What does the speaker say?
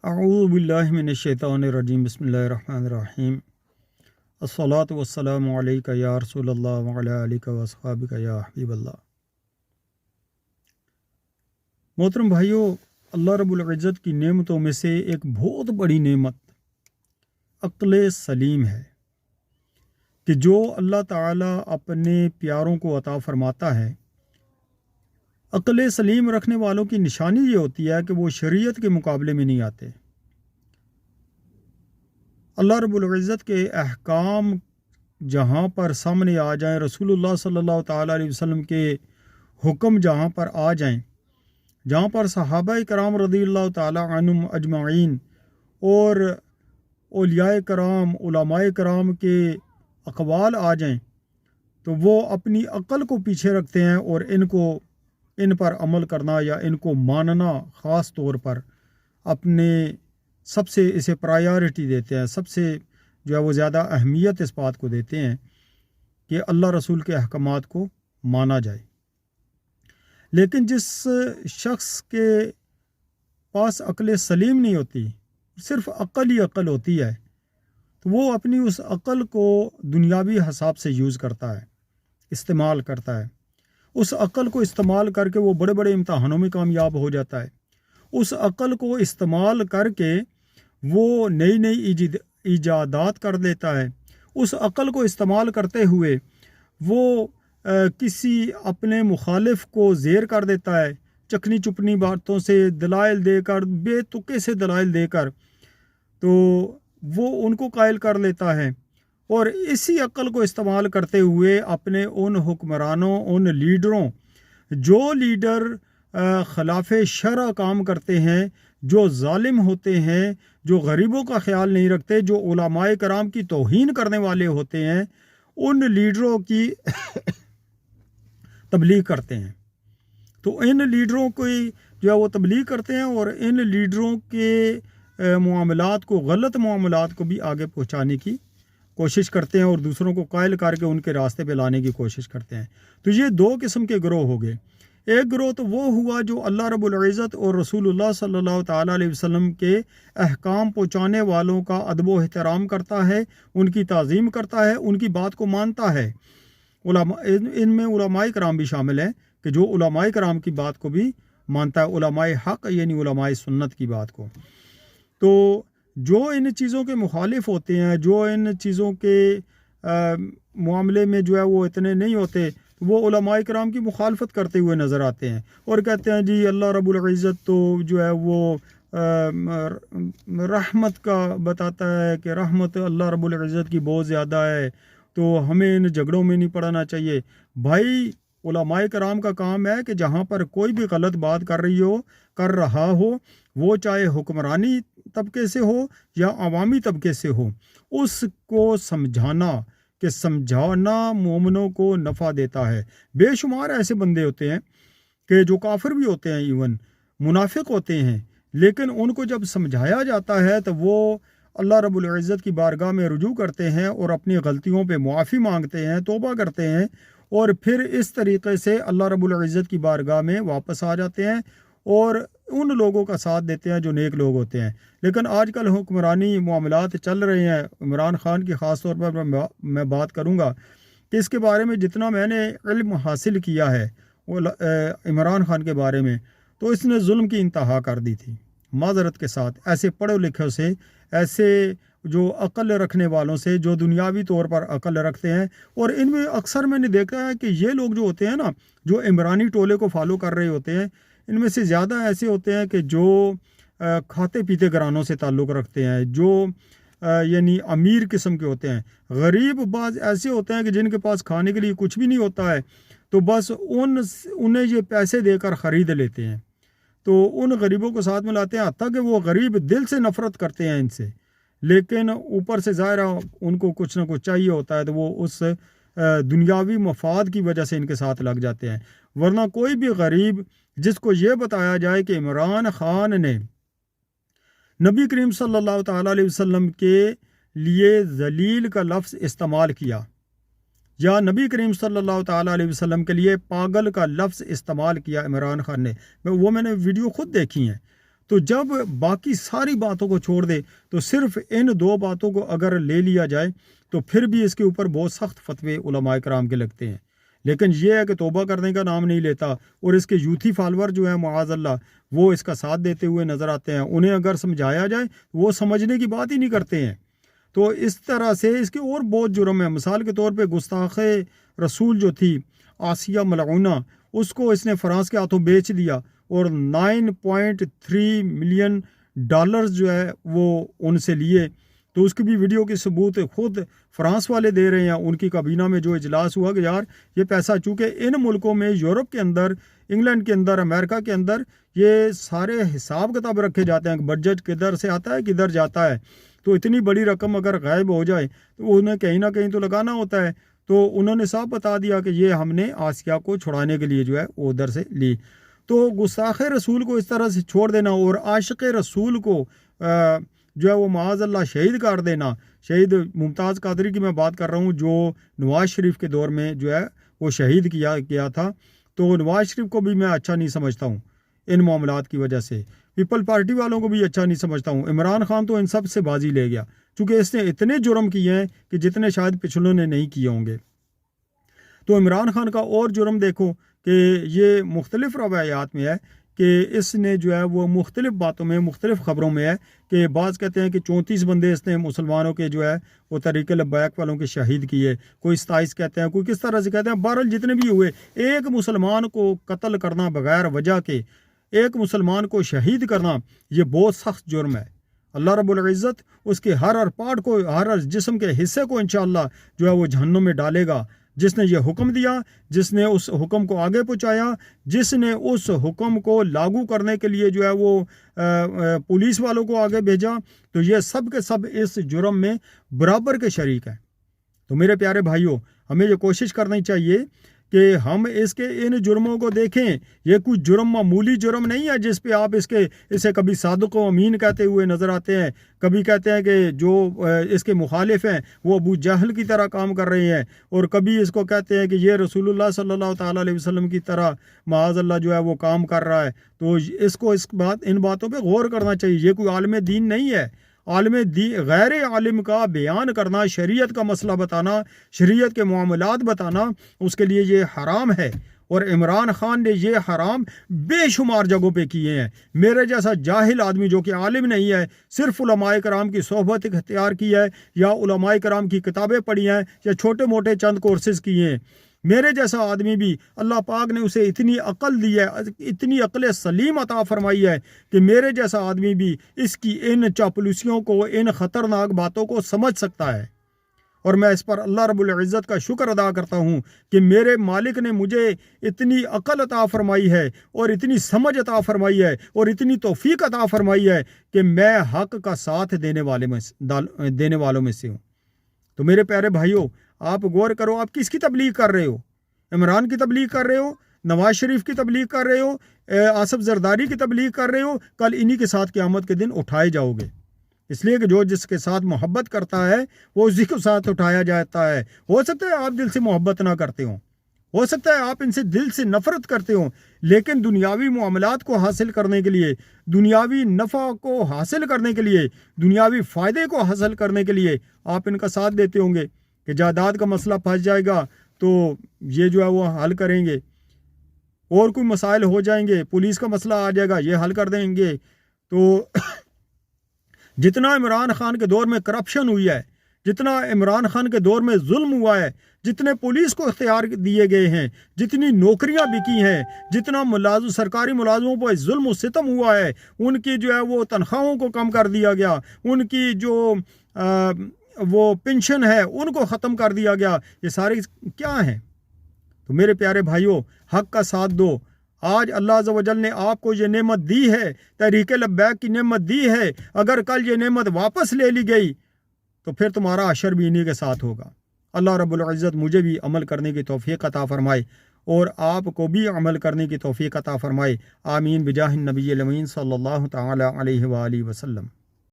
اعوذ باللہ من الشیطان الرجیم بسم اللہ الرحمن الرحیم الصلاۃ والسلام علیک یا رسول اللہ وعلی آلک واصحابک یا حبیب اللہ۔ محترم بھائیو، اللہ رب العزت کی نعمتوں میں سے ایک بہت بڑی نعمت عقل سلیم ہے کہ جو اللہ تعالیٰ اپنے پیاروں کو عطا فرماتا ہے۔ عقل سلیم رکھنے والوں کی نشانی یہ ہوتی ہے کہ وہ شریعت کے مقابلے میں نہیں آتے۔ اللہ رب العزت کے احکام جہاں پر سامنے آ جائیں، رسول اللہ صلی اللہ تعالیٰ علیہ وسلم کے حکم جہاں پر آ جائیں، جہاں پر صحابہ کرام رضی اللہ تعالیٰ عنہم اجمعین اور اولیاء کرام علماء کرام کے اقوال آ جائیں، تو وہ اپنی عقل کو پیچھے رکھتے ہیں اور ان پر عمل کرنا یا ان کو ماننا خاص طور پر اپنے سب سے اسے پرائیورٹی دیتے ہیں، سب سے جو ہے وہ زیادہ اہمیت اس بات کو دیتے ہیں کہ اللہ رسول کے احکامات کو مانا جائے۔ لیکن جس شخص کے پاس عقل سلیم نہیں ہوتی، صرف عقل ہی عقل ہوتی ہے، تو وہ اپنی اس عقل کو دنیاوی حساب سے یوز کرتا ہے، استعمال کرتا ہے۔ اس عقل کو استعمال کر کے وہ بڑے بڑے امتحانوں میں کامیاب ہو جاتا ہے۔ اس عقل کو استعمال کر کے وہ نئی نئی ایجادات کر دیتا ہے۔ اس عقل کو استعمال کرتے ہوئے وہ کسی اپنے مخالف کو زیر کر دیتا ہے، چکنی چپنی باتوں سے دلائل دے کر، بے تکے سے دلائل دے کر، تو وہ ان کو قائل کر لیتا ہے۔ اور اسی عقل کو استعمال کرتے ہوئے اپنے ان حکمرانوں، ان لیڈروں، جو لیڈر خلاف شرع کام کرتے ہیں، جو ظالم ہوتے ہیں، جو غریبوں کا خیال نہیں رکھتے، جو علماء کرام کی توہین کرنے والے ہوتے ہیں، ان لیڈروں کی تبلیغ کرتے ہیں۔ تو ان لیڈروں کی جو ہے وہ تبلیغ کرتے ہیں اور ان لیڈروں کے معاملات کو، غلط معاملات کو بھی آگے پہنچانے کی کوشش کرتے ہیں اور دوسروں کو قائل کر کے ان کے راستے پہ لانے کی کوشش کرتے ہیں۔ تو یہ دو قسم کے گروہ ہو گئے۔ ایک گروہ تو وہ ہوا جو اللہ رب العزت اور رسول اللہ صلی اللہ تعالیٰ علیہ وسلم کے احکام پہنچانے والوں کا ادب و احترام کرتا ہے، ان کی تعظیم کرتا ہے، ان کی بات کو مانتا ہے۔ ان میں علماء کرام بھی شامل ہیں کہ جو علماء کرام کی بات کو بھی مانتا ہے، علماء حق یعنی علماء سنت کی بات کو۔ تو جو ان چیزوں کے مخالف ہوتے ہیں، جو ان چیزوں کے معاملے میں جو ہے وہ اتنے نہیں ہوتے، وہ علماء کرام کی مخالفت کرتے ہوئے نظر آتے ہیں اور کہتے ہیں جی اللہ رب العزت تو جو ہے وہ رحمت کا بتاتا ہے کہ رحمت اللہ رب العزت کی بہت زیادہ ہے، تو ہمیں ان جھگڑوں میں نہیں پڑنا چاہیے۔ بھائی، علماء کرام کا کام ہے کہ جہاں پر کوئی بھی غلط بات کر رہا ہو، وہ چاہے حکمرانی طبقے سے ہو یا عوامی طبقے سے ہو، اس کو سمجھانا، کہ سمجھانا مومنوں کو نفع دیتا ہے۔ بے شمار ایسے بندے ہوتے ہیں کہ جو کافر بھی ہوتے ہیں، ایون منافق ہوتے ہیں، لیکن ان کو جب سمجھایا جاتا ہے تو وہ اللہ رب العزت کی بارگاہ میں رجوع کرتے ہیں اور اپنی غلطیوں پہ معافی مانگتے ہیں، توبہ کرتے ہیں، اور پھر اس طریقے سے اللہ رب العزت کی بارگاہ میں واپس آ جاتے ہیں اور ان لوگوں کا ساتھ دیتے ہیں جو نیک لوگ ہوتے ہیں۔ لیکن آج کل حکمرانی معاملات چل رہے ہیں، عمران خان کی خاص طور پر میں بات کروں گا کہ اس کے بارے میں جتنا میں نے علم حاصل کیا ہے عمران خان کے بارے میں، تو اس نے ظلم کی انتہا کر دی تھی معذرت کے ساتھ۔ ایسے پڑھے لکھے سے، ایسے جو عقل رکھنے والوں سے، جو دنیاوی طور پر عقل رکھتے ہیں، اور ان میں اکثر میں نے دیکھا ہے کہ یہ لوگ جو ہوتے ہیں نا، جو عمرانی ٹولے کو فالو کر رہے ہوتے ہیں، ان میں سے زیادہ ایسے ہوتے ہیں کہ جو کھاتے پیتے گھرانوں سے تعلق رکھتے ہیں، جو یعنی امیر قسم کے ہوتے ہیں۔ غریب بعض ایسے ہوتے ہیں کہ جن کے پاس کھانے کے لیے کچھ بھی نہیں ہوتا ہے، تو بس انہیں یہ پیسے دے کر خرید لیتے ہیں، تو ان غریبوں کو ساتھ میں لاتے ہیں، حتیٰ کہ وہ غریب دل سے نفرت کرتے ہیں ان سے، لیکن اوپر سے ظاہر ان کو کچھ نہ کچھ چاہیے ہوتا ہے، تو وہ اس دنیاوی مفاد کی وجہ سے ان کے ساتھ لگ جاتے ہیں۔ ورنہ کوئی بھی غریب جس کو یہ بتایا جائے کہ عمران خان نے نبی کریم صلی اللہ تعالیٰ علیہ وسلم کے لیے ذلیل کا لفظ استعمال کیا، یا نبی کریم صلی اللہ تعالیٰ علیہ وسلم کے لیے پاگل کا لفظ استعمال کیا عمران خان نے، میں نے ویڈیو خود دیکھی ہیں، تو جب باقی ساری باتوں کو چھوڑ دے تو صرف ان 2 باتوں کو اگر لے لیا جائے تو پھر بھی اس کے اوپر بہت سخت فتوے علماء کرام کے لگتے ہیں، لیکن یہ ہے کہ توبہ کرنے کا نام نہیں لیتا، اور اس کے یوتھی فالور جو ہیں معاذ اللہ وہ اس کا ساتھ دیتے ہوئے نظر آتے ہیں۔ انہیں اگر سمجھایا جائے وہ سمجھنے کی بات ہی نہیں کرتے ہیں۔ تو اس طرح سے اس کے اور بہت جرم ہیں۔ مثال کے طور پہ گستاخ رسول جو تھی آسیہ ملعونہ، اس کو اس نے فرانس کے ہاتھوں بیچ دیا اور 9.3 ملین ڈالرز جو ہے وہ ان سے لیے۔ تو اس کی بھی ویڈیو کی ثبوت خود فرانس والے دے رہے ہیں۔ ان کی کابینہ میں جو اجلاس ہوا کہ یار یہ پیسہ، چونکہ ان ملکوں میں یورپ کے اندر، انگلینڈ کے اندر، امریکہ کے اندر یہ سارے حساب کتاب رکھے جاتے ہیں کہ بجٹ کدھر سے آتا ہے کدھر جاتا ہے۔ تو اتنی بڑی رقم اگر غائب ہو جائے تو انہیں کہیں نہ کہیں تو لگانا ہوتا ہے۔ تو انہوں نے صاف بتا دیا کہ یہ ہم نے آسیہ کو چھڑانے کے لیے جو ہے وہ ادھر سے لی۔ تو گستاخ رسول کو اس طرح سے چھوڑ دینا اور عاشق رسول کو جو ہے وہ معاذ اللہ شہید کر دینا، شہید ممتاز قادری کی میں بات کر رہا ہوں جو نواز شریف کے دور میں جو ہے وہ شہید کیا گیا تھا، تو نواز شریف کو بھی میں اچھا نہیں سمجھتا ہوں ان معاملات کی وجہ سے، پیپل پارٹی والوں کو بھی اچھا نہیں سمجھتا ہوں۔ عمران خان تو ان سب سے بازی لے گیا چونکہ اس نے اتنے جرم کیے ہیں کہ جتنے شاید پچھلوں نے نہیں کیے ہوں گے۔ تو عمران خان کا اور جرم دیکھو کہ یہ مختلف روایات میں ہے کہ اس نے جو ہے وہ مختلف باتوں میں، مختلف خبروں میں ہے کہ بعض کہتے ہیں کہ 34 بندے اس نے مسلمانوں کے جو ہے وہ طریق لبیک والوں کے شہید کیے، کوئی 27 کہتے ہیں، کوئی کس طرح سے کہتے ہیں۔ بہرحال جتنے بھی ہوئے، ایک مسلمان کو قتل کرنا بغیر وجہ کے، ایک مسلمان کو شہید کرنا، یہ بہت سخت جرم ہے۔ اللہ رب العزت اس کے ہر پارٹ کو، ہر جسم کے حصے کو انشاءاللہ جو ہے وہ جہنم میں ڈالے گا۔ جس نے یہ حکم دیا، جس نے اس حکم کو آگے پہنچایا، جس نے اس حکم کو لاگو کرنے کے لیے جو ہے وہ پولیس والوں کو آگے بھیجا، تو یہ سب کے سب اس جرم میں برابر کے شریک ہیں۔ تو میرے پیارے بھائیوں، ہمیں یہ کوشش کرنی چاہیے کہ ہم اس کے ان جرموں کو دیکھیں۔ یہ کوئی جرم معمولی جرم نہیں ہے جس پہ آپ اسے کبھی صادق و امین کہتے ہوئے نظر آتے ہیں، کبھی کہتے ہیں کہ جو اس کے مخالف ہیں وہ ابو جہل کی طرح کام کر رہے ہیں، اور کبھی اس کو کہتے ہیں کہ یہ رسول اللہ صلی اللہ تعالیٰ علیہ وسلم کی طرح معاذ اللہ جو ہے وہ کام کر رہا ہے۔ تو ان باتوں پہ غور کرنا چاہیے۔ یہ کوئی عالم دین نہیں ہے۔ عالم غیر عالم کا بیان کرنا، شریعت کا مسئلہ بتانا، شریعت کے معاملات بتانا، اس کے لیے یہ حرام ہے، اور عمران خان نے یہ حرام بے شمار جگہوں پہ کیے ہیں۔ میرے جیسا جاہل آدمی جو کہ عالم نہیں ہے، صرف علماء کرام کی صحبت اختیار کی ہے، یا علماء کرام کی کتابیں پڑھی ہیں، یا چھوٹے موٹے چند کورسز کیے ہیں، میرے جیسا آدمی بھی اللہ پاک نے اسے اتنی عقل دی ہے، اتنی عقل سلیم عطا فرمائی ہے کہ میرے جیسا آدمی بھی اس کی ان چاپلوسیوں کو، ان خطرناک باتوں کو سمجھ سکتا ہے۔ اور میں اس پر اللہ رب العزت کا شکر ادا کرتا ہوں کہ میرے مالک نے مجھے اتنی عقل عطا فرمائی ہے، اور اتنی سمجھ عطا فرمائی ہے، اور اتنی توفیق عطا فرمائی ہے کہ میں حق کا ساتھ دینے والوں میں سے ہوں۔ تو میرے پیارے بھائیوں، آپ غور کرو، آپ کس کی تبلیغ کر رہے ہو؟ عمران کی تبلیغ کر رہے ہو؟ نواز شریف کی تبلیغ کر رہے ہو؟ آصف زرداری کی تبلیغ کر رہے ہو؟ کل انہی کے ساتھ قیامت کے دن اٹھائے جاؤ گے، اس لیے کہ جو جس کے ساتھ محبت کرتا ہے وہ اسی کے ساتھ اٹھایا جاتا ہے۔ ہو سکتا ہے آپ دل سے محبت نہ کرتے ہوں، ہو سکتا ہے آپ ان سے دل سے نفرت کرتے ہوں، لیکن دنیاوی معاملات کو حاصل کرنے کے لیے، دنیاوی نفع کو حاصل کرنے کے لیے، دنیاوی فائدے کو حاصل کرنے کے لیے آپ ان کا ساتھ دیتے ہوں گے کہ جائیداد کا مسئلہ پھنس جائے گا تو یہ جو ہے وہ حل کریں گے، اور کوئی مسائل ہو جائیں گے، پولیس کا مسئلہ آ جائے گا، یہ حل کر دیں گے۔ تو جتنا عمران خان کے دور میں کرپشن ہوئی ہے، جتنا عمران خان کے دور میں ظلم ہوا ہے، جتنے پولیس کو اختیار دیے گئے ہیں، جتنی نوکریاں بکی ہیں، جتنا سرکاری ملازموں پر ظلم و ستم ہوا ہے، ان کی جو ہے وہ تنخواہوں کو کم کر دیا گیا، ان کی جو وہ پنشن ہے ان کو ختم کر دیا گیا، یہ سارے کیا ہیں؟ تو میرے پیارے بھائیوں، حق کا ساتھ دو۔ آج اللہ عز و جل نے آپ کو یہ نعمت دی ہے، تحریک لبیک کی نعمت دی ہے، اگر کل یہ نعمت واپس لے لی گئی تو پھر تمہارا حشر بھی انہی کے ساتھ ہوگا۔ اللہ رب العزت مجھے بھی عمل کرنے کی توفیق عطا فرمائے، اور آپ کو بھی عمل کرنے کی توفیق عطا فرمائے۔ آمین بجاہ النبی الامین صلی اللہ تعالی علیہ وآلہ وسلم۔